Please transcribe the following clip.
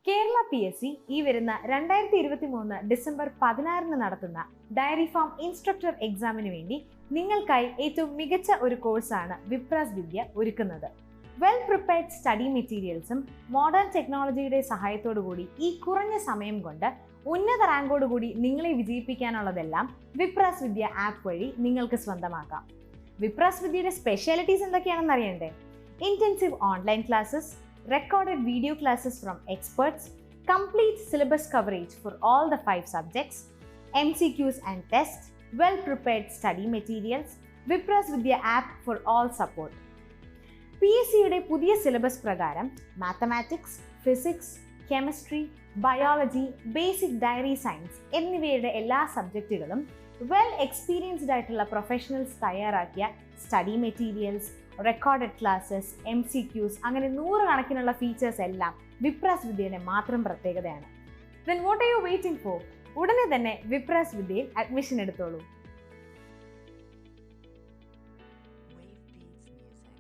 Kerala PSC ഈ വരുന്ന 2023 December 16 നടത്തുന്ന ഡയറി ഫാം ഇൻസ്ട്രക്ടർ എക്സാമിന് വേണ്ടി നിങ്ങൾക്കായി ഏറ്റവും മികച്ച ഒരു കോഴ്സാണ് വിപ്രാസ് വിദ്യ ഒരുക്കുന്നത്. വെൽ പ്രിപ്പയർഡ് സ്റ്റഡി മെറ്റീരിയൽസും മോഡേൺ ടെക്നോളജിയുടെ സഹായത്തോടുകൂടി ഈ കുറഞ്ഞ സമയം കൊണ്ട് ഉന്നത റാങ്കോടുകൂടി നിങ്ങളെ വിജയിപ്പിക്കാനുള്ളതെല്ലാം വിപ്രാസ് വിദ്യ ആപ്പ് വഴി നിങ്ങൾക്ക് സ്വന്തമാക്കാം. വിപ്രാസ് വിദ്യയുടെ സ്പെഷ്യാലിറ്റീസ് എന്തൊക്കെയാണെന്ന് അറിയണ്ടേ? Intensive online classes, recorded video classes from experts, complete syllabus coverage for all the 5 subjects, MCQs and tests, well-prepared study materials, Vipras Vidya app for all support. PSCയുടെ പുതിയ സിലബസ് പ്രകാരം mathematics, physics, chemistry, biology, basic dairy science എന്നിവയുടെ എല്ലാ സബ്ജക്റ്റുകളും well experienced ആയിട്ടുള്ള professionals തയ്യാറാക്കിയ study materials, recorded classes, MCQs അങ്ങനെ 100 കണക്കിനുള്ള features എല്ലാം വിപ്രാസ് വിദ്യയുടെ മാത്രം പ്രത്യേകതയാണ്. Then what are you waiting for? ഉടനെ തന്നെ വിപ്രാസ് വിദ്യയിൽ അഡ്മിഷൻ എടുത്തോളൂ.